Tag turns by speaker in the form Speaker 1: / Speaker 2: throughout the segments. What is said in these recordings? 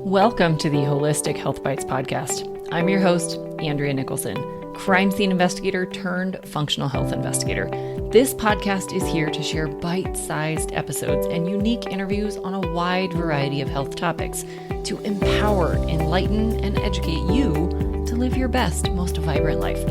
Speaker 1: Welcome to the Holistic Health Bites podcast. I'm your host, Andrea Nicholson, crime scene investigator turned functional health investigator. This podcast is here to share bite-sized episodes and unique interviews on a wide variety of health topics to empower, enlighten, and educate you to live your best, most vibrant life.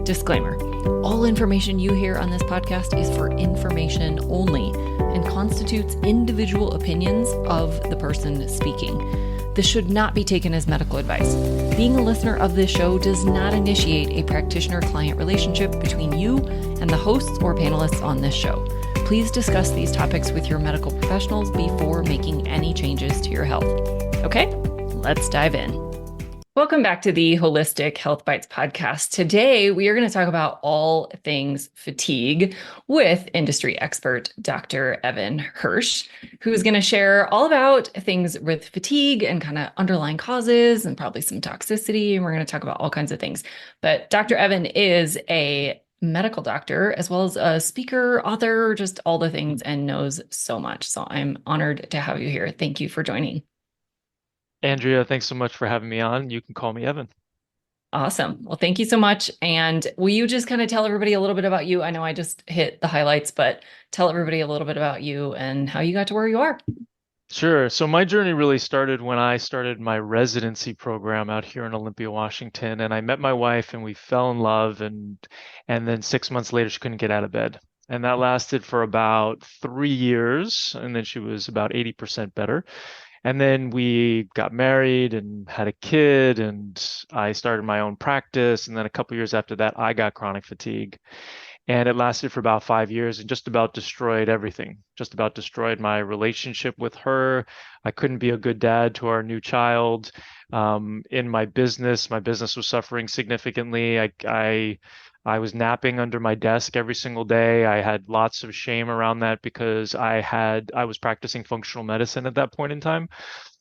Speaker 1: Disclaimer: all information you hear on this podcast is for information only and constitutes individual opinions of the person speaking. This should not be taken as medical advice. Being a listener of this show does not initiate a practitioner-client relationship between you and the hosts or panelists on this show. Please discuss these topics with your medical professionals before making any changes to your health. Okay, let's dive in. Welcome back to the Holistic Health Bites podcast. Today, we are going to talk about all things fatigue with industry expert Dr. Evan Hirsch, who's going to share all about things with fatigue and kind of underlying causes and probably some toxicity. And we're going to talk about all kinds of things. But Dr. Evan is a medical doctor, as well as a speaker, author, just all the things, and knows so much. So I'm honored to have you here. Thank you for joining.
Speaker 2: Andrea, thanks so much for having me on. You can call me Evan.
Speaker 1: Awesome. Well, thank you so much. And will you just kind of tell everybody a little bit about you? I know I just hit the highlights, but tell everybody a little bit about you and how you got to where you are.
Speaker 2: Sure. So my journey really started when I started my residency program out here in Olympia, Washington, and I met my wife and we fell in love and then 6 months later she couldn't get out of bed. And that lasted for about 3 years, and then she was about 80% better. And then we got married and had a kid, and I started my own practice. And then a couple years after that, I got chronic fatigue. And it lasted for about 5 years and just about destroyed everything, just about destroyed my relationship with her. I couldn't be a good dad to our new child. In my business was suffering significantly. I was napping under my desk every single day. I had lots of shame around that because I was practicing functional medicine at that point in time.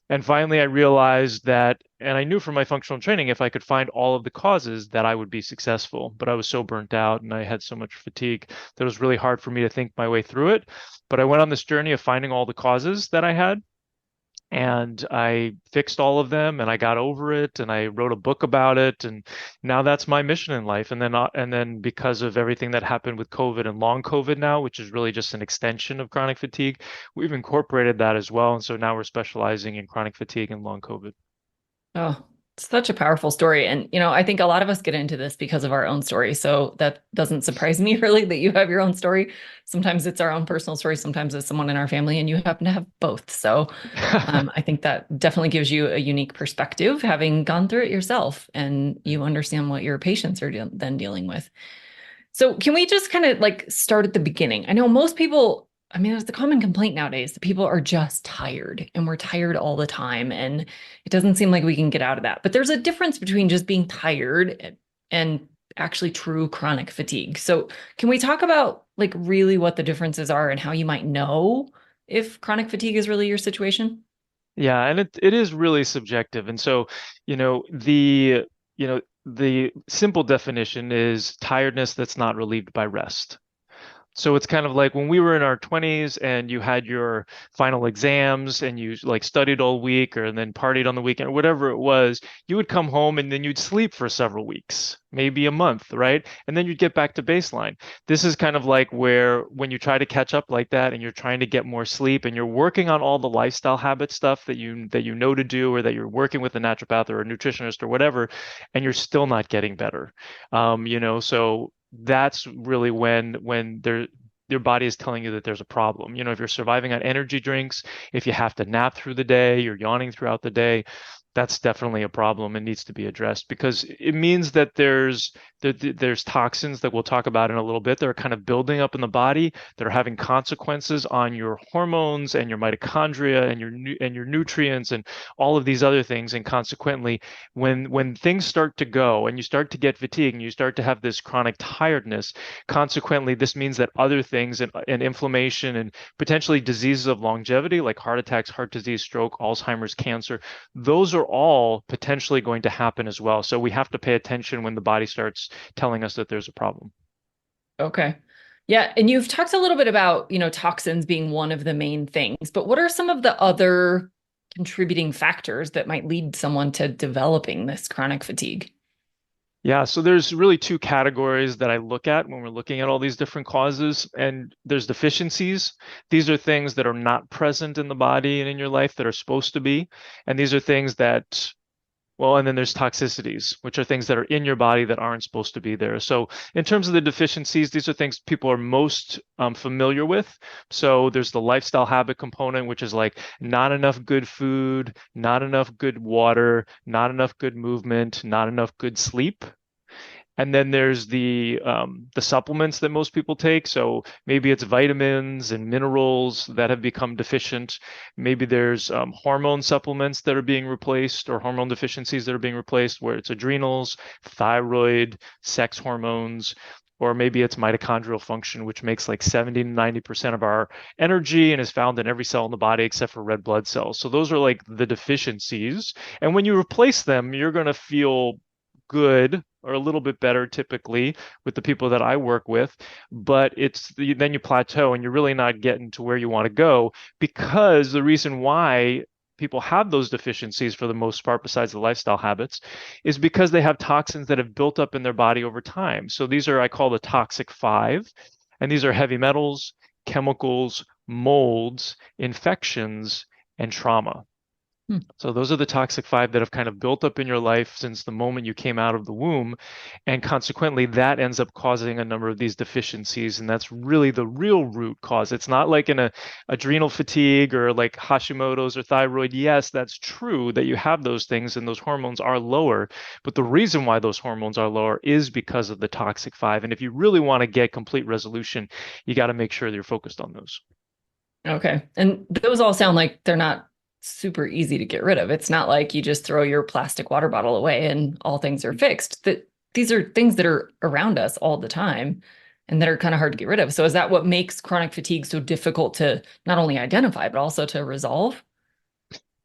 Speaker 2: And finally, I realized that, and I knew from my functional training, if I could find all of the causes, that I would be successful. But I was so burnt out and I had so much fatigue that it was really hard for me to think my way through it. But I went on this journey of finding all the causes that I had, and I fixed all of them and I got over it and I wrote a book about it. And now that's my mission in life. And then because of everything that happened with COVID and long COVID now, which is really just an extension of chronic fatigue, we've incorporated that as well. And so now we're specializing in chronic fatigue and long COVID.
Speaker 1: Oh, such a powerful story. And, I think a lot of us get into this because of our own story. So that doesn't surprise me really that you have your own story. Sometimes it's our own personal story. Sometimes it's someone in our family, and you happen to have both. So I think that definitely gives you a unique perspective, having gone through it yourself, and you understand what your patients are then dealing with. So can we just kind of start at the beginning? I know most people, it's the common complaint nowadays that people are just tired, and we're tired all the time. And it doesn't seem like we can get out of that. But there's a difference between just being tired and actually true chronic fatigue. So can we talk about really what the differences are and how you might know if chronic fatigue is really your situation?
Speaker 2: Yeah, and it is really subjective. And so, you know, the the simple definition is tiredness that's not relieved by rest. So it's kind of like when we were in our 20s and you had your final exams and you studied all week or and then partied on the weekend or whatever it was, you would come home and then you'd sleep for several weeks, maybe a month, right? And then you'd get back to baseline. This is kind of like where when you try to catch up like that and you're trying to get more sleep and you're working on all the lifestyle habit stuff that you know to do, or that you're working with a naturopath or a nutritionist or whatever, and you're still not getting better. So that's really when your body is telling you that there's a problem. If you're surviving on energy drinks, if you have to nap through the day, you're yawning throughout the day, that's definitely a problem and needs to be addressed, because it means that there's toxins that we'll talk about in a little bit that are kind of building up in the body that are having consequences on your hormones and your mitochondria and your nutrients and all of these other things. And consequently, when things start to go and you start to get fatigue and you start to have this chronic tiredness, consequently this means that other things and inflammation and potentially diseases of longevity like heart attacks, heart disease, stroke, Alzheimer's, cancer, those are all potentially going to happen as well. So we have to pay attention when the body starts telling us that there's a problem.
Speaker 1: Okay. Yeah. And you've talked a little bit about, toxins being one of the main things, but what are some of the other contributing factors that might lead someone to developing this chronic fatigue?
Speaker 2: Yeah, so there's really two categories that I look at when we're looking at all these different causes, and there's deficiencies. These are things that are not present in the body and in your life that are supposed to be, and these are things that, well, and then there's toxicities, which are things that are in your body that aren't supposed to be there. So in terms of the deficiencies, these are things people are most familiar with. So there's the lifestyle habit component, which is like not enough good food, not enough good water, not enough good movement, not enough good sleep. And then there's the supplements that most people take. So maybe it's vitamins and minerals that have become deficient. Maybe there's hormone supplements that are being replaced, or hormone deficiencies that are being replaced, where it's adrenals, thyroid, sex hormones, or maybe it's mitochondrial function, which makes like 70 to 90% of our energy and is found in every cell in the body except for red blood cells. So those are like the deficiencies. And when you replace them, you're going to feel good or a little bit better typically with the people that I work with, but then you plateau and you're really not getting to where you want to go, because the reason why people have those deficiencies for the most part, besides the lifestyle habits, is because they have toxins that have built up in their body over time. So these are, I call the toxic five, and these are heavy metals, chemicals, molds, infections, and trauma.
Speaker 1: Hmm.
Speaker 2: So those are the toxic five that have kind of built up in your life since the moment you came out of the womb. And consequently, that ends up causing a number of these deficiencies. And that's really the real root cause. It's not like adrenal fatigue or like Hashimoto's or thyroid. Yes, that's true that you have those things and those hormones are lower. But the reason why those hormones are lower is because of the toxic five. And if you really want to get complete resolution, you got to make sure that you're focused on those.
Speaker 1: Okay. And those all sound like they're not super easy to get rid of. It's not like you just throw your plastic water bottle away and all things are fixed. That these are things that are around us all the time and that are kind of hard to get rid of. So is that what makes chronic fatigue so difficult to not only identify, but also to resolve?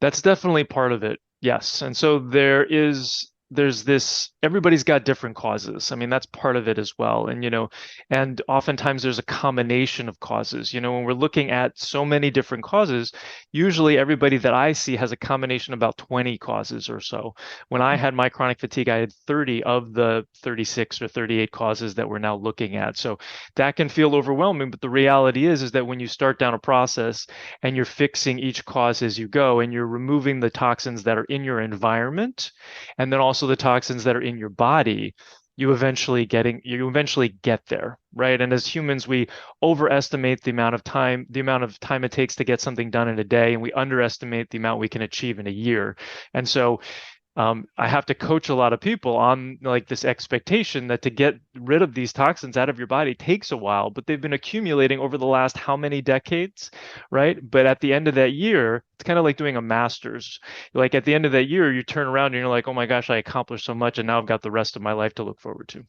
Speaker 2: That's definitely part of it. Yes. And so there's this, everybody's got different causes. I mean, that's part of it as well. And oftentimes there's a combination of causes. When we're looking at so many different causes, usually everybody that I see has a combination of about 20 causes or so. When I had my chronic fatigue, I had 30 of the 36 or 38 causes that we're now looking at. So that can feel overwhelming, but the reality is that when you start down a process and you're fixing each cause as you go, and you're removing the toxins that are in your environment, and then also the toxins that are in your body, you eventually get there, right? And as humans, we overestimate the amount of time it takes to get something done in a day, and we underestimate the amount we can achieve in a year. And so I have to coach a lot of people on like this expectation that to get rid of these toxins out of your body takes a while, but they've been accumulating over the last how many decades, right? But at the end of that year, it's kind of like doing a master's. Like at the end of that year, you turn around and you're like, oh my gosh, I accomplished so much, and now I've got the rest of my life to look forward to.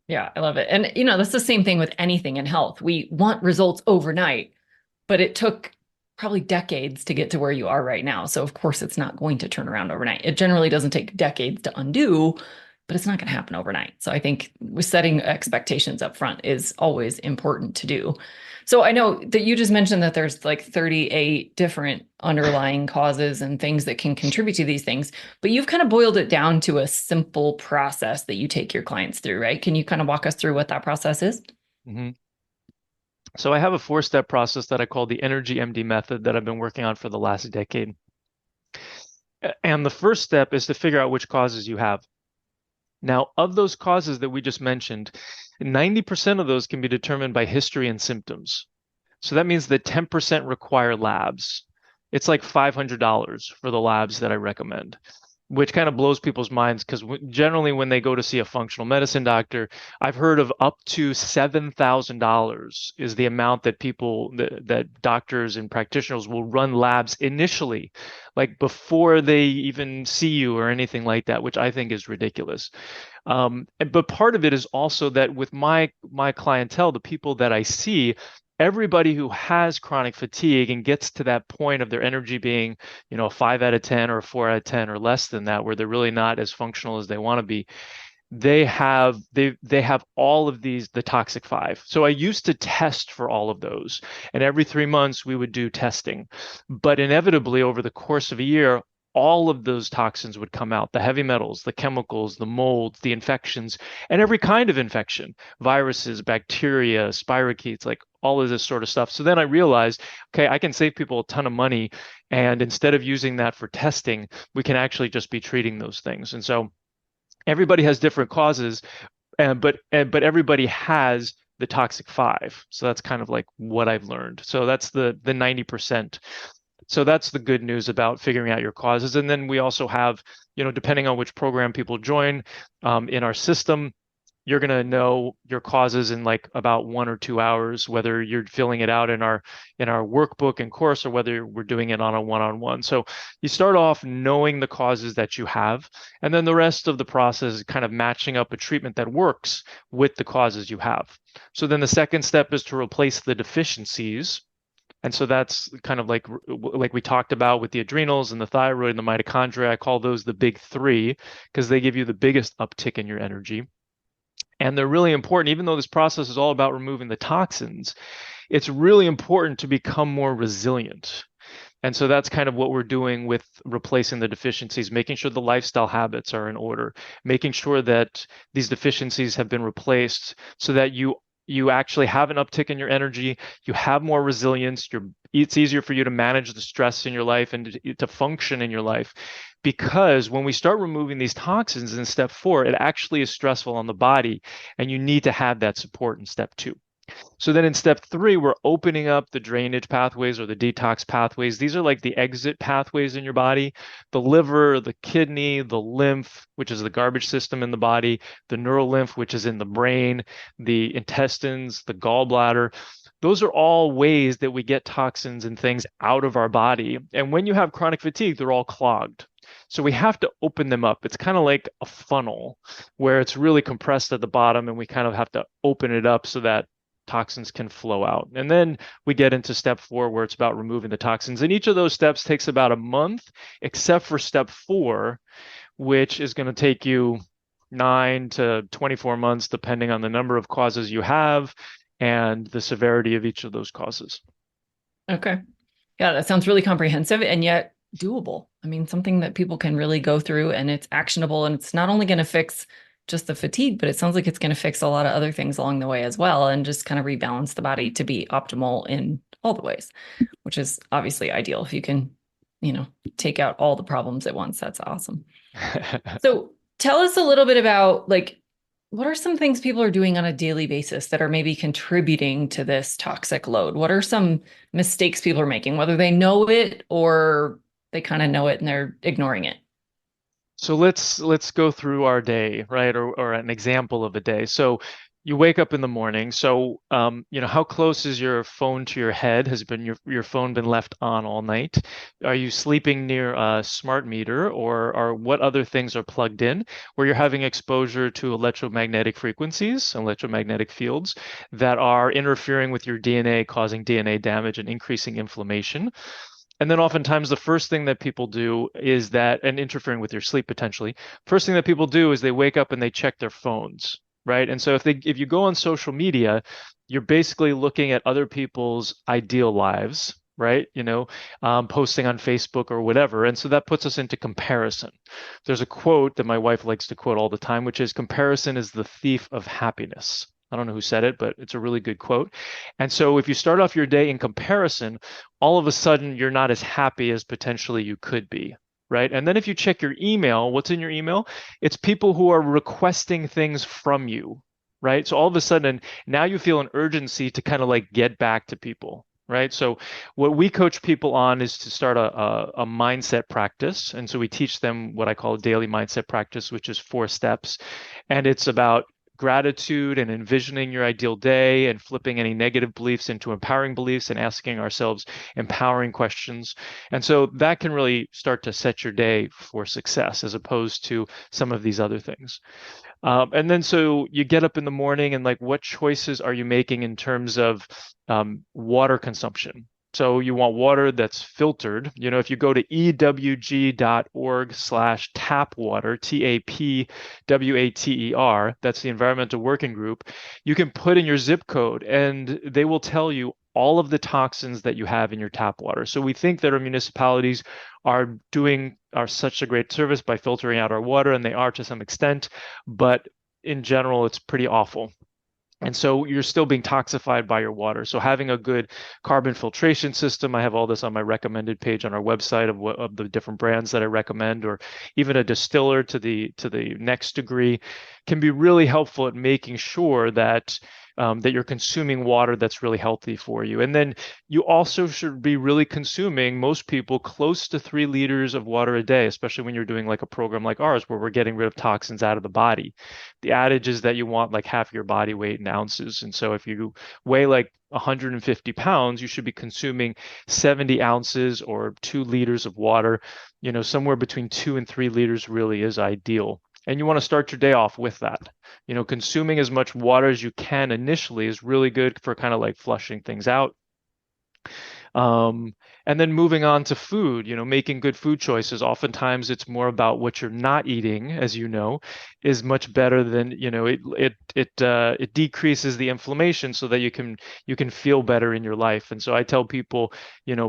Speaker 1: Yeah, I love it. And that's the same thing with anything in health. We want results overnight, but it took probably decades to get to where you are right now. So of course it's not going to turn around overnight. It generally doesn't take decades to undo, but it's not going to happen overnight. So I think setting expectations up front is always important to do. So I know that you just mentioned that there's like 38 different underlying causes and things that can contribute to these things, but you've kind of boiled it down to a simple process that you take your clients through, right? Can you kind of walk us through what that process is?
Speaker 2: Mhm. So I have a four-step process that I call the Energy MD method that I've been working on for the last decade. And the first step is to figure out which causes you have. Now, of those causes that we just mentioned, 90% of those can be determined by history and symptoms. So that means that 10% require labs. It's like $500 for the labs that I recommend, which kind of blows people's minds because generally when they go to see a functional medicine doctor, I've heard of up to $7,000 is the amount that that doctors and practitioners will run labs initially, like before they even see you or anything like that, which I think is ridiculous. But part of it is also that with my clientele, the people that I see, everybody who has chronic fatigue and gets to that point of their energy being, a 5 out of 10 or a 4 out of 10 or less than that, where they're really not as functional as they want to be, they have all of these, the toxic five. So I used to test for all of those, and every 3 months we would do testing. But inevitably, over the course of a year, all of those toxins would come out, the heavy metals, the chemicals, the molds, the infections, and every kind of infection, viruses, bacteria, spirochetes, like all of this sort of stuff. So then I realized, okay, I can save people a ton of money. And instead of using that for testing, we can actually just be treating those things. And so everybody has different causes, but everybody has the toxic five. So that's kind of like what I've learned. So that's the 90%. So that's the good news about figuring out your causes. And then we also have, depending on which program people join, in our system, you're going to know your causes in like about 1 or 2 hours, whether you're filling it out in our workbook and course, or whether we're doing it on a one-on-one. So you start off knowing the causes that you have, and then the rest of the process is kind of matching up a treatment that works with the causes you have. So then the second step is to replace the deficiencies. And so that's kind of like we talked about with the adrenals and the thyroid and the mitochondria. I call those the big three because they give you the biggest uptick in your energy. And they're really important, even though this process is all about removing the toxins, it's really important to become more resilient. And so that's kind of what we're doing with replacing the deficiencies, making sure the lifestyle habits are in order, making sure that these deficiencies have been replaced so that you actually have an uptick in your energy, you have more resilience, it's easier for you to manage the stress in your life and to function in your life. Because when we start removing these toxins in step 4, it actually is stressful on the body, and you need to have that support in step 2. So then in step 3, we're opening up the drainage pathways or the detox pathways. These are like the exit pathways in your body: the liver, the kidney, the lymph, which is the garbage system in the body, the neural lymph, which is in the brain, the intestines, the gallbladder. Those are all ways that we get toxins and things out of our body. And when you have chronic fatigue, they're all clogged. So we have to open them up. It's kind of like a funnel where it's really compressed at the bottom, and we kind of have to open it up so that toxins can flow out. And then we get into step 4, where it's about removing the toxins. And each of those steps takes about a month, except for step 4, which is going to take you 9 to 24 months, depending on the number of causes you have and the severity of each of those causes.
Speaker 1: Okay. Yeah, that sounds really comprehensive and yet doable. I mean, something that people can really go through, and it's actionable, and it's not only going to fix just the fatigue, but it sounds like it's going to fix a lot of other things along the way as well, and just kind of rebalance the body to be optimal in all the ways, which is obviously ideal. If you can, take out all the problems at once, that's awesome. So tell us a little bit about what are some things people are doing on a daily basis that are maybe contributing to this toxic load? What are some mistakes people are making, whether they know it or they kind of know it and they're ignoring it?
Speaker 2: So let's go through our day, right? Or an example of a day. So you wake up in the morning. So how close is your phone to your head? Has your phone been left on all night? Are you sleeping near a smart meter, or what other things are plugged in where you're having exposure to electromagnetic frequencies, electromagnetic fields that are interfering with your DNA, causing DNA damage and increasing inflammation? And then oftentimes the first thing that people do is that, and interfering with your sleep potentially, first thing that people do is they wake up and they check their phones, right? And so if you go on social media, you're basically looking at other people's ideal lives, right? Posting on Facebook or whatever. And so that puts us into comparison. There's a quote that my wife likes to quote all the time, which is, "Comparison is the thief of happiness." I don't know who said it, but it's a really good quote. And so if you start off your day in comparison, all of a sudden you're not as happy as potentially you could be, right? And then if you check your email, what's in your email? It's people who are requesting things from you, right? So all of a sudden now you feel an urgency to kind of like get back to people, right? So what we coach people on is to start a mindset practice. And so we teach them what I call a daily mindset practice, which is 4 steps. And it's about gratitude and envisioning your ideal day and flipping any negative beliefs into empowering beliefs and asking ourselves empowering questions. And so that can really start to set your day for success as opposed to some of these other things. And then so you get up in the morning and what choices are you making in terms of water consumption? So you want water that's filtered. If you go to ewg.org/tap water, TAPWATER, that's the Environmental Working Group, you can put in your zip code and they will tell you all of the toxins that you have in your tap water. So we think that our municipalities are such a great service by filtering out our water, and they are to some extent, but in general, it's pretty awful. And so you're still being toxified by your water. So having a good carbon filtration system, I have all this on my recommended page on our website of the different brands that I recommend, or even a distiller to the next degree, can be really helpful at making sure that that you're consuming water that's really healthy for you. And then you also should be really consuming, most people, close to 3 liters of water a day, especially when you're doing like a program like ours where we're getting rid of toxins out of the body. The adage is that you want like half your body weight in ounces. And so if you weigh like 150 pounds, you should be consuming 70 ounces or 2 liters of water. Somewhere between 2 and 3 liters really is ideal. And you want to start your day off with that. Consuming as much water as you can initially is really good for kind of like flushing things out. And then moving on to food, making good food choices. Oftentimes it's more about what you're not eating, as you know, is much better than, it decreases the inflammation so that you can feel better in your life. And so I tell people,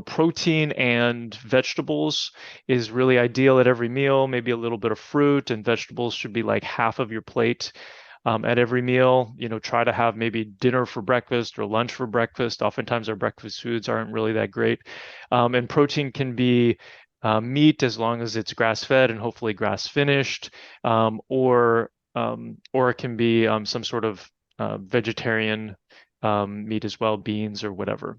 Speaker 2: protein and vegetables is really ideal at every meal, maybe a little bit of fruit, and vegetables should be like half of your plate. At every meal, try to have maybe dinner for breakfast or lunch for breakfast. Oftentimes our breakfast foods aren't really that great. And protein can be meat as long as it's grass-fed and hopefully grass-finished, or it can be some sort of vegetarian meat as well, beans or whatever.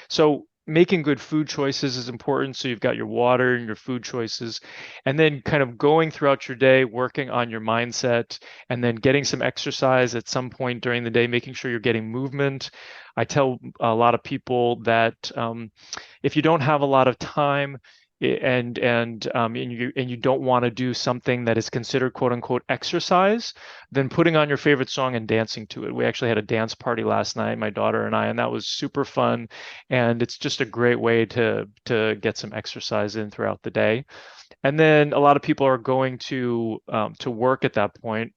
Speaker 2: So making good food choices is important. So you've got your water and your food choices, and then kind of going throughout your day, working on your mindset, and then getting some exercise at some point during the day, making sure you're getting movement. I tell a lot of people that if you don't have a lot of time, and you don't want to do something that is considered quote unquote exercise, then putting on your favorite song and dancing to it. We actually had a dance party last night, my daughter and I, and that was super fun. And it's just a great way to get some exercise in throughout the day. And then a lot of people are going to work at that point.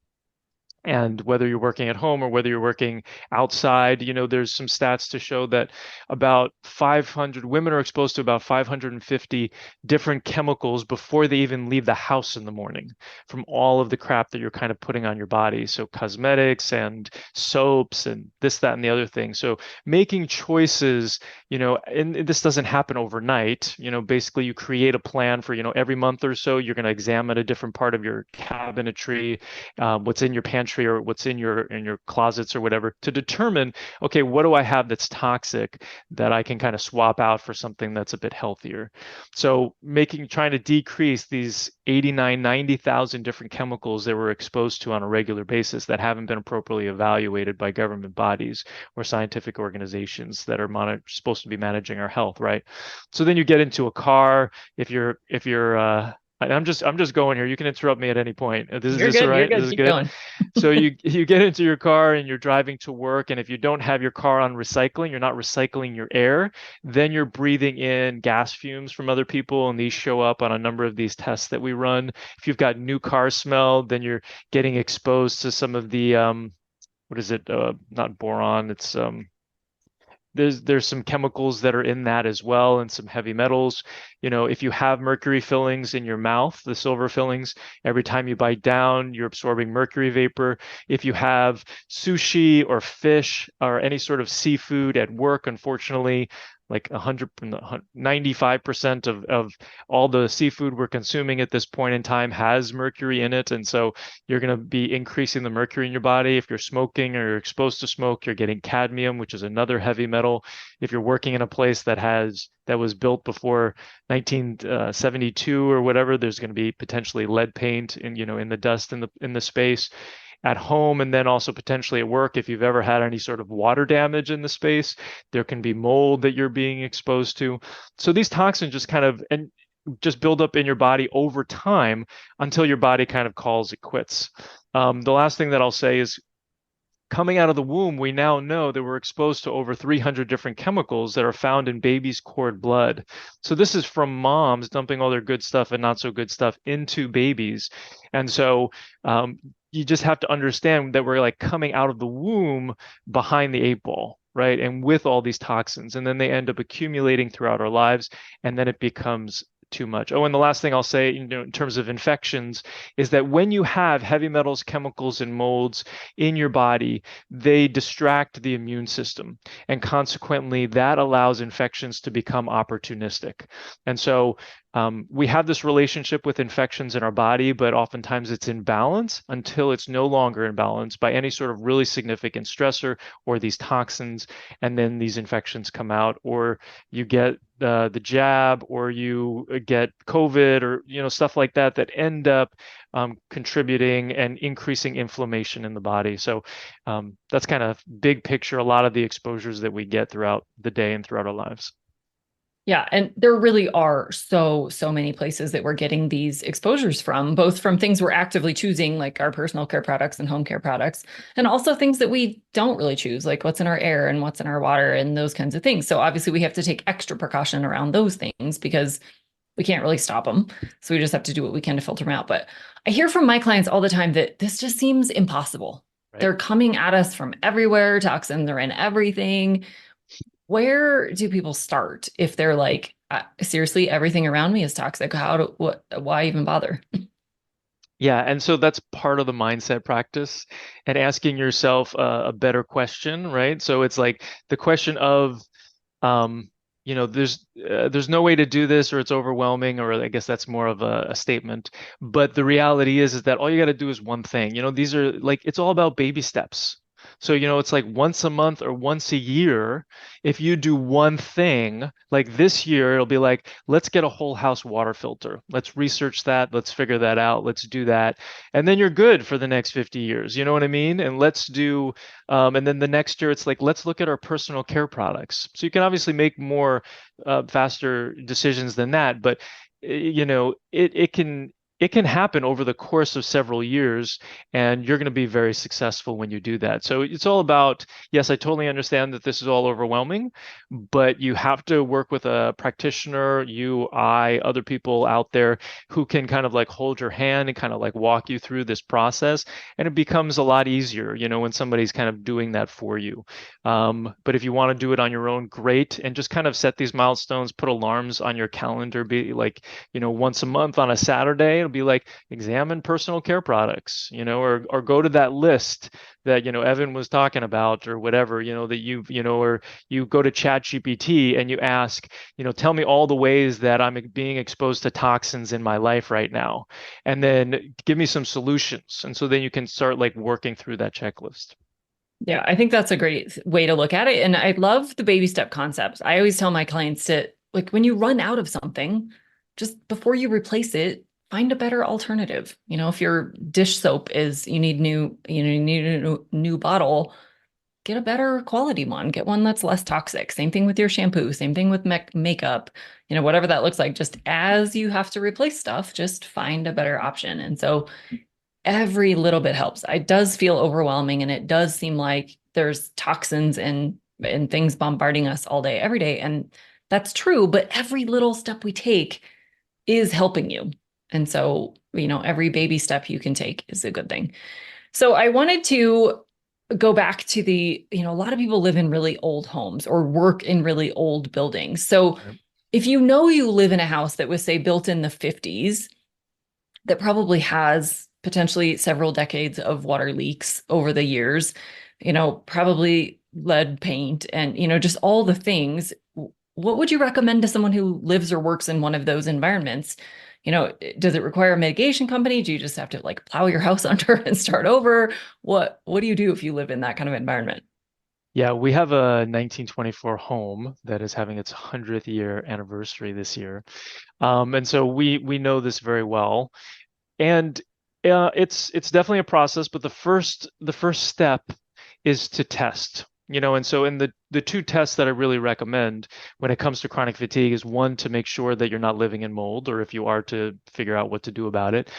Speaker 2: And whether you're working at home or whether you're working outside, there's some stats to show that about 500 women are exposed to about 550 different chemicals before they even leave the house in the morning from all of the crap that you're kind of putting on your body. So cosmetics and soaps and this, that, and the other thing. So making choices, and this doesn't happen overnight. Basically you create a plan for, every month or so, you're going to examine a different part of your cabinetry, what's in your pantry or what's in your closets or whatever, to determine, okay, what do I have that's toxic that I can kind of swap out for something that's a bit healthier. So trying to decrease these 89, 90,000 different chemicals that we're exposed to on a regular basis that haven't been appropriately evaluated by government bodies or scientific organizations that are supposed to be managing our health, right? So then you get into a car. If you're I'm just going here. You can interrupt me at any point. This
Speaker 1: You're
Speaker 2: is this
Speaker 1: good.
Speaker 2: all
Speaker 1: You're
Speaker 2: right?
Speaker 1: good.
Speaker 2: This is
Speaker 1: Keep
Speaker 2: good.
Speaker 1: going.
Speaker 2: So you get into your car and you're driving to work, and if you don't have your car on recycling, you're not recycling your air, then you're breathing in gas fumes from other people, and these show up on a number of these tests that we run. If you've got new car smell, then you're getting exposed to some of the what is it? Not boron. It's there's some chemicals that are in that as well, and some heavy metals. If you have mercury fillings in your mouth, the silver fillings, every time you bite down, you're absorbing mercury vapor. If you have sushi or fish or any sort of seafood at work, unfortunately, like 95% of all the seafood we're consuming at this point in time has mercury in it. And so you're going to be increasing the mercury in your body. If you're smoking or you're exposed to smoke, you're getting cadmium, which is another heavy metal. If you're working in a place that was built before 1972 or whatever, there's going to be potentially lead paint in the dust in the space at home, and then also potentially at work. If you've ever had any sort of water damage in the space, there can be mold that you're being exposed to. So these toxins just build up in your body over time until your body kind of calls it quits. The last thing that I'll say is coming out of the womb, we now know that we're exposed to over 300 different chemicals that are found in babies' cord blood. So this is from moms dumping all their good stuff and not so good stuff into babies. And so you just have to understand that we're like coming out of the womb behind the eight ball, right? And with all these toxins, and then they end up accumulating throughout our lives, and then it becomes too much. Oh, and the last thing I'll say, in terms of infections, is that when you have heavy metals, chemicals, and molds in your body, they distract the immune system, and consequently, that allows infections to become opportunistic. And so we have this relationship with infections in our body, but oftentimes it's in balance until it's no longer in balance by any sort of really significant stressor or these toxins, and then these infections come out, or you get the jab, or you get COVID, or stuff like that that end up contributing and increasing inflammation in the body. So that's kind of big picture, a lot of the exposures that we get throughout the day and throughout our lives.
Speaker 1: Yeah. And there really are so many places that we're getting these exposures from, both from things we're actively choosing, like our personal care products and home care products, and also things that we don't really choose, like what's in our air and what's in our water and those kinds of things. So obviously we have to take extra precaution around those things because we can't really stop them. So we just have to do what we can to filter them out. But I hear from my clients all the time that this just seems impossible.
Speaker 2: Right.
Speaker 1: They're coming at us from everywhere. Toxins are in everything. Where do people start if they're like, seriously, everything around me is toxic? Why even bother?
Speaker 2: Yeah, and so that's part of the mindset practice, and asking yourself a better question, right? So it's like the question of, there's no way to do this, or it's overwhelming, or I guess that's more of a statement. But the reality is that all you got to do is one thing. These are like, it's all about baby steps. So, it's like once a month or once a year, if you do one thing, like this year, it'll be like, let's get a whole house water filter. Let's research that. Let's figure that out. Let's do that. And then you're good for the next 50 years. You know what I mean? And let's do, and then the next year, it's like, let's look at our personal care products. So you can obviously make more faster decisions than that. But, it can happen over the course of several years, and you're going to be very successful when you do that. So it's all about, yes, I totally understand that this is all overwhelming, but you have to work with a practitioner, other people out there who can kind of like hold your hand and kind of like walk you through this process. And it becomes a lot easier, when somebody's kind of doing that for you. But if you want to do it on your own, great. And just kind of set these milestones, put alarms on your calendar, be like, once a month on a Saturday, it'll be like, examine personal care products, or go to that list that, Evan was talking about, or whatever, that or you go to ChatGPT and you ask, tell me all the ways that I'm being exposed to toxins in my life right now, and then give me some solutions. And so then you can start like working through that checklist.
Speaker 1: Yeah, I think that's a great way to look at it. And I love the baby step concepts. I always tell my clients to, like, when you run out of something, just before you replace it, find a better alternative. If your dish soap you need a new bottle, get a better quality one. Get one that's less toxic. Same thing with your shampoo, same thing with makeup, whatever that looks like. Just as you have to replace stuff, just find a better option. And so every little bit helps. It does feel overwhelming, and it does seem like there's toxins and things bombarding us all day, every day. And that's true, but every little step we take is helping you. And so, every baby step you can take is a good thing. So I wanted to go back to a lot of people live in really old homes or work in really old buildings. So
Speaker 2: Yep.
Speaker 1: if you live in a house that was, say, built in the 50s, that probably has potentially several decades of water leaks over the years, probably lead paint and, just all the things. What would you recommend to someone who lives or works in one of those environments? Does it require a mitigation company? Do you just have to like plow your house under and start over? What do you do if you live in that kind of environment?
Speaker 2: Yeah, we have a 1924 home that is having its 100th year anniversary this year. And so we know this very well. And it's definitely a process, but the first step is to test. And so in the two tests that I really recommend when it comes to chronic fatigue is one to make sure that you're not living in mold, or if you are, to figure out what to do about it.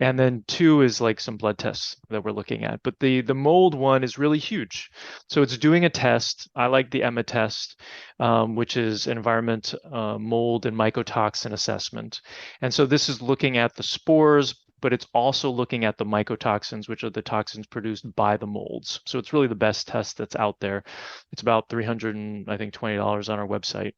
Speaker 2: And then two is like some blood tests that we're looking at. But the mold one is really huge. So it's doing a test. I like the EMA test, which is environment, mold, and mycotoxin assessment. And so this is looking at the spores, but it's also looking at the mycotoxins, which are the toxins produced by the molds. So it's really the best test that's out there. It's about 300 and I think $20 on our website.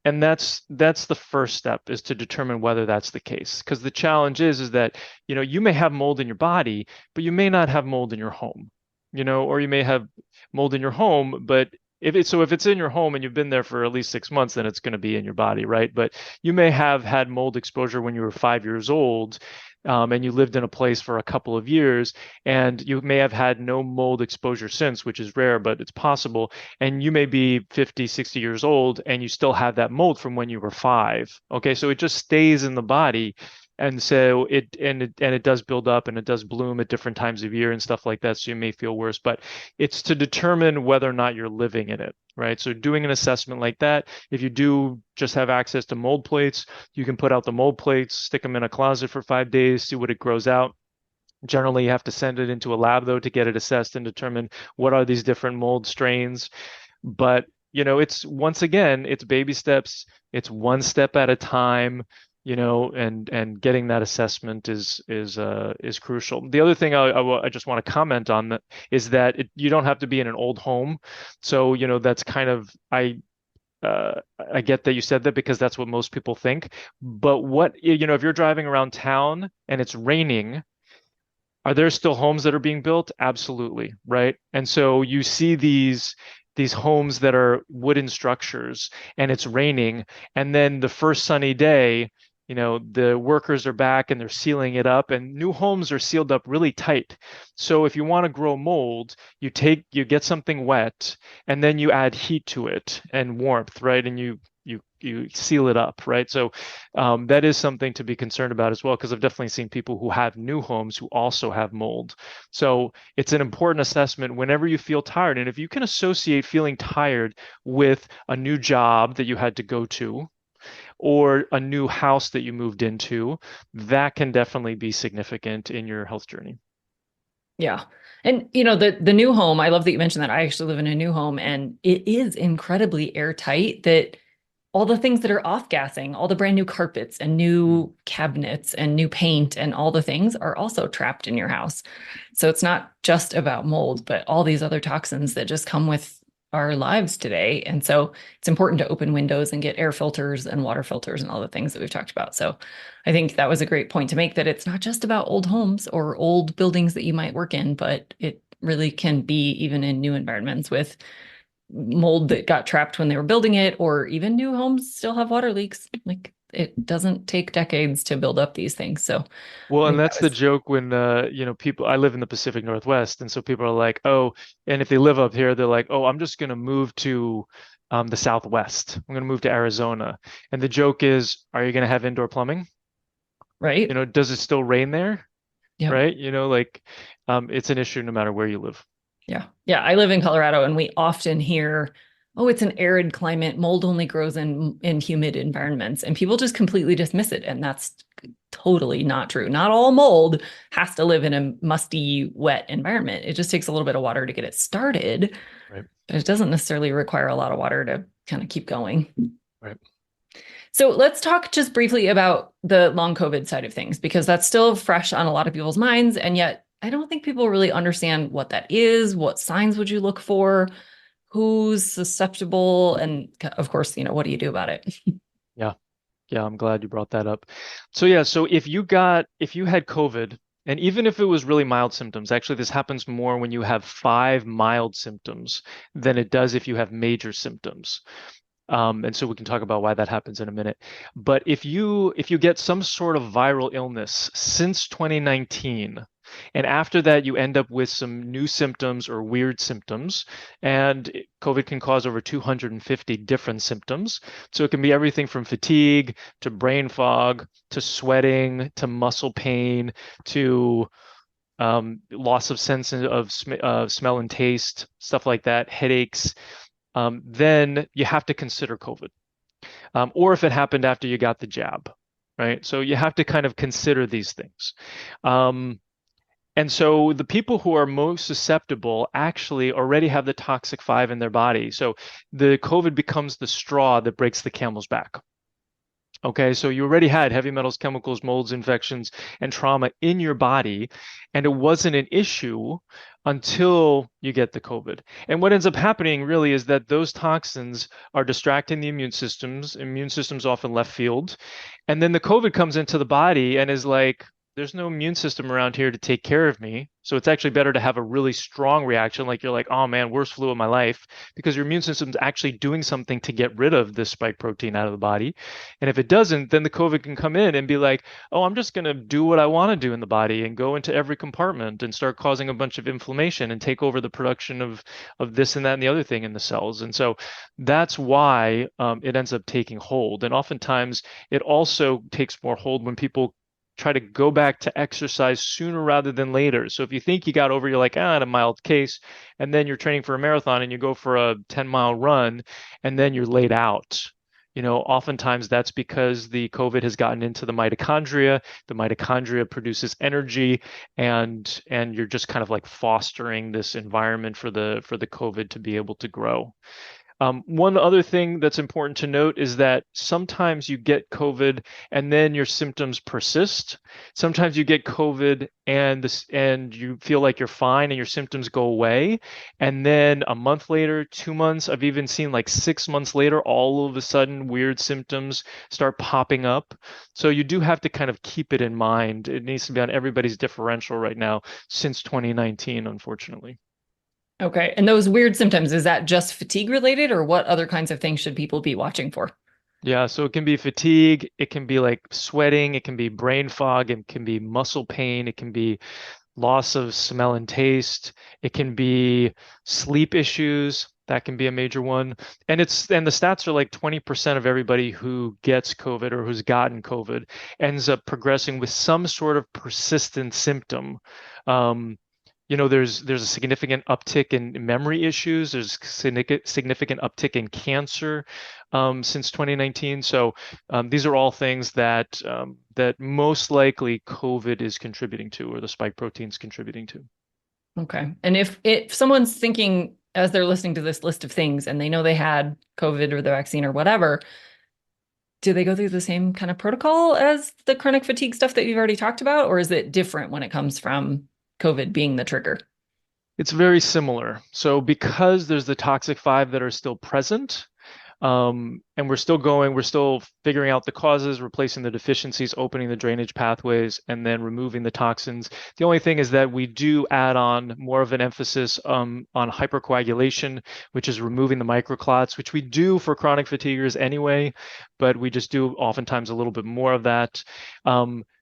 Speaker 2: And that's the first step, is to determine whether that's the case. Because the challenge is that, you may have mold in your body, but you may not have mold in your home, or you may have mold in your home, but if it's in your home and you've been there for at least 6 months, then it's going to be in your body, right? But you may have had mold exposure when you were 5 years old, and you lived in a place for a couple of years, and you may have had no mold exposure since, which is rare, but it's possible. And you may be 50, 60 years old, and you still have that mold from when you were 5. Okay, so it just stays in the body. And so it does build up, and it does bloom at different times of year and stuff like that. So you may feel worse, but it's to determine whether or not you're living in it, right? So doing an assessment like that, if you do just have access to mold plates, you can put out the mold plates, stick them in a closet for 5 days, see what it grows out. Generally, you have to send it into a lab though to get it assessed and determine what are these different mold strains. But it's, once again, it's baby steps. It's one step at a time, and getting that assessment is crucial. The other thing I just want to comment on that is that you don't have to be in an old home. So, that's kind of, I get that you said that, because that's what most people think. But if you're driving around town and it's raining, are there still homes that are being built? Absolutely, right? And so you see these homes that are wooden structures, and it's raining, and then the first sunny day, the workers are back and they're sealing it up, and new homes are sealed up really tight. So if you want to grow mold, you get something wet, and then you add heat to it and warmth, right? And you seal it up, right? So that is something to be concerned about as well, because I've definitely seen people who have new homes who also have mold. So it's an important assessment whenever you feel tired. And if you can associate feeling tired with a new job that you had to go to, or a new house that you moved into, that can definitely be significant in your health journey.
Speaker 1: Yeah. And the new home, I love that you mentioned that. I actually live in a new home, and it is incredibly airtight, that all the things that are off-gassing, all the brand new carpets and new cabinets and new paint and all the things are also trapped in your house. So it's not just about mold, but all these other toxins that just come with our lives today. And so it's important to open windows and get air filters and water filters and all the things that we've talked about. So I think that was a great point to make, that it's not just about old homes or old buildings that you might work in, but it really can be even in new environments with mold that got trapped when they were building it, or even new homes still have water leaks. Like, it doesn't take decades to build up these things. So
Speaker 2: Well,
Speaker 1: I
Speaker 2: and
Speaker 1: think that
Speaker 2: that's the
Speaker 1: was
Speaker 2: joke when people, I live in the Pacific Northwest, and so people are like, "Oh," and if they live up here, they're like, "Oh, I'm just going to move to the Southwest. I'm going to move to Arizona." And the joke is, are you going to have indoor plumbing?
Speaker 1: right.
Speaker 2: Does it still rain there?
Speaker 1: Yep.
Speaker 2: Right? It's an issue no matter where you live.
Speaker 1: Yeah. Yeah. I live in Colorado, and we often hear, oh, it's an arid climate. Mold only grows in humid environments. And people just completely dismiss it. And that's totally not true. Not all mold has to live in a musty, wet environment. It just takes a little bit of water to get it started,
Speaker 2: Right.
Speaker 1: but it doesn't necessarily require a lot of water to kind of keep going.
Speaker 2: Right.
Speaker 1: So let's talk just briefly about the long COVID side of things, because that's still fresh on a lot of people's minds. And yet I don't think people really understand what that is. What signs would you look for? Who's susceptible? And of course, what do you do about it?
Speaker 2: Yeah. Yeah, I'm glad you brought that up. So yeah, so if you had COVID, and even if it was really mild symptoms, actually this happens more when you have 5 mild symptoms than it does if you have major symptoms. And so we can talk about why that happens in a minute. But if you get some sort of viral illness since 2019, and after that you end up with some new symptoms or weird symptoms, and COVID can cause over 250 different symptoms. So it can be everything from fatigue to brain fog to sweating to muscle pain to loss of sense of smell and taste, stuff like that, headaches, then you have to consider COVID. Or if it happened after you got the jab, right? So you have to kind of consider these things. Um, and so the people who are most susceptible actually already have the toxic five in their body. So the COVID becomes the straw that breaks the camel's back. Okay, so you already had heavy metals, chemicals, molds, infections, and trauma in your body, and it wasn't an issue until you get the COVID. And what ends up happening really is that those toxins are distracting the immune systems often left field, and then the COVID comes into the body and is like, there's no immune system around here to take care of me. So it's actually better to have a really strong reaction, like you're like, oh man, worst flu of my life, because your immune system's actually doing something to get rid of this spike protein out of the body. And if it doesn't, then the COVID can come in and be like, oh, I'm just going to do what I want to do in the body and go into every compartment and start causing a bunch of inflammation and take over the production of this and that and the other thing in the cells. And so that's why it ends up taking hold. And oftentimes it also takes more hold when people try to go back to exercise sooner rather than later. So if you think you got over, you're like, ah, I had a mild case, and then you're training for a marathon and you go for a 10-mile run, and then you're laid out. Oftentimes that's because the COVID has gotten into the mitochondria. The mitochondria produces energy, and you're just kind of like fostering this environment for the COVID to be able to grow. One other thing that's important to note is that sometimes you get COVID and then your symptoms persist. Sometimes you get COVID and you feel like you're fine and your symptoms go away. And then a month later, 2 months, I've even seen like 6 months later, all of a sudden weird symptoms start popping up. So you do have to kind of keep it in mind. It needs to be on everybody's differential right now since 2019, unfortunately.
Speaker 1: Okay. And those weird symptoms, is that just fatigue related, or what other kinds of things should people be watching for?
Speaker 2: Yeah, so it can be fatigue, it can be like sweating, it can be brain fog, it can be muscle pain, it can be loss of smell and taste, it can be sleep issues. That can be a major one. And the stats are like 20% of everybody who gets COVID or who's gotten COVID ends up progressing with some sort of persistent symptom. Um, there's a significant uptick in memory issues. There's significant uptick in cancer since 2019. So these are all things that most likely COVID is contributing to, or the spike proteins contributing to.
Speaker 1: Okay. And if someone's thinking as they're listening to this list of things and they know they had COVID or the vaccine or whatever, do they go through the same kind of protocol as the chronic fatigue stuff that you've already talked about, or is it different when it comes from COVID being the trigger?
Speaker 2: It's very similar. So because there's the toxic five that are still present, and we're still figuring out the causes, replacing the deficiencies, opening the drainage pathways, and then removing the toxins. The only thing is that we do add on more of an emphasis on hypercoagulation, which is removing the microclots, which we do for chronic fatiguers anyway, but we just do oftentimes a little bit more of that.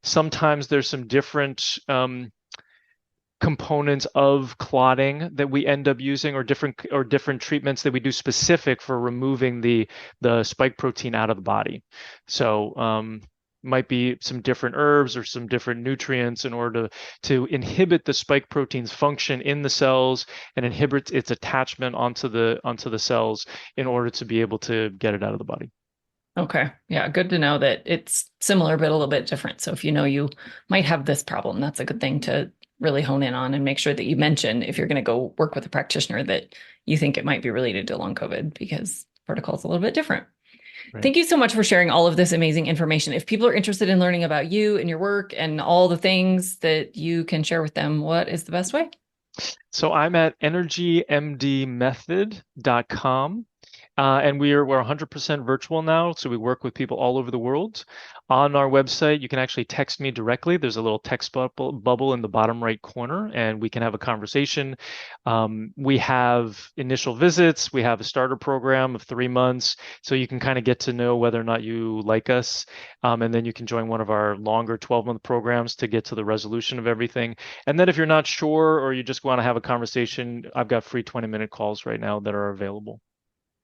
Speaker 2: Sometimes there's some different components of clotting that we end up using, or different treatments that we do specific for removing the spike protein out of the body. So might be some different herbs or some different nutrients in order to inhibit the spike protein's function in the cells and inhibit its attachment onto the cells in order to be able to get it out of the body.
Speaker 1: Okay. Yeah. Good to know that it's similar, but a little bit different. So if you know you might have this problem, that's a good thing to really hone in on and make sure that you mention, if you're going to go work with a practitioner, that you think it might be related to long COVID, because protocol is a little bit different. Right. Thank you so much for sharing all of this amazing information. If people are interested in learning about you and your work and all the things that you can share with them, what is the best way?
Speaker 2: So I'm at energymdmethod.com. And we're 100% virtual now, so we work with people all over the world. On our website, you can actually text me directly. There's a little text bubble in the bottom right corner, and we can have a conversation. We have initial visits. We have a starter program of 3 months, so you can kind of get to know whether or not you like us. And then you can join one of our longer 12-month programs to get to the resolution of everything. And then if you're not sure or you just want to have a conversation, I've got free 20-minute calls right now that are available.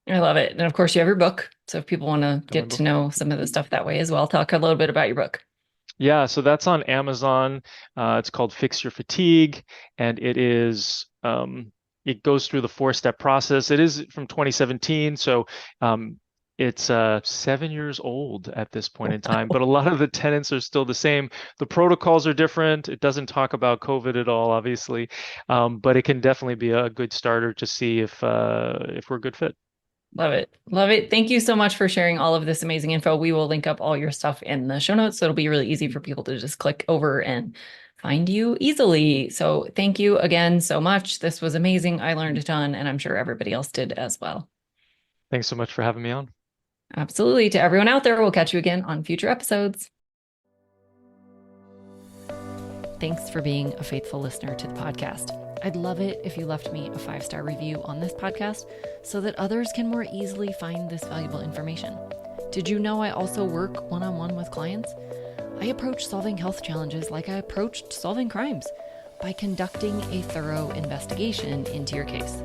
Speaker 1: I love it. And of course, you have your book. So if people want to get to know some of the stuff that way as well, talk a little bit about your book.
Speaker 2: Yeah, so that's on Amazon. It's called Fix Your Fatigue, and it goes through the four-step process. It is from 2017, so um, it's 7 years old at this point in time, but a lot of the tenets are still the same. The protocols are different. It doesn't talk about COVID at all, obviously, but it can definitely be a good starter to see if we're a good fit.
Speaker 1: Love it. Love it. Thank you so much for sharing all of this amazing info. We will link up all your stuff in the show notes. So it'll be really easy for people to just click over and find you easily. So thank you again so much. This was amazing. I learned a ton, and I'm sure everybody else did as well.
Speaker 2: Thanks so much for having me on.
Speaker 1: Absolutely. To everyone out there, we'll catch you again on future episodes. Thanks for being a faithful listener to the podcast. I'd love it if you left me a 5-star review on this podcast so that others can more easily find this valuable information. Did you know I also work one-on-one with clients? I approach solving health challenges like I approached solving crimes, by conducting a thorough investigation into your case.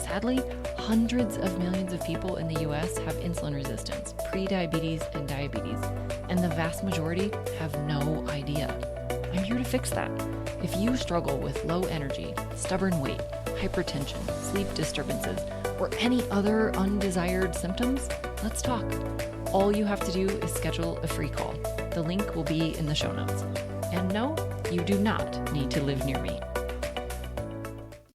Speaker 1: Sadly, hundreds of millions of people in the US have insulin resistance, prediabetes, and diabetes, and the vast majority have no idea. I'm here to fix that. If you struggle with low energy, stubborn weight, hypertension, sleep disturbances, or any other undesired symptoms, let's talk. All you have to do is schedule a free call. The link will be in the show notes. And no, you do not need to live near me.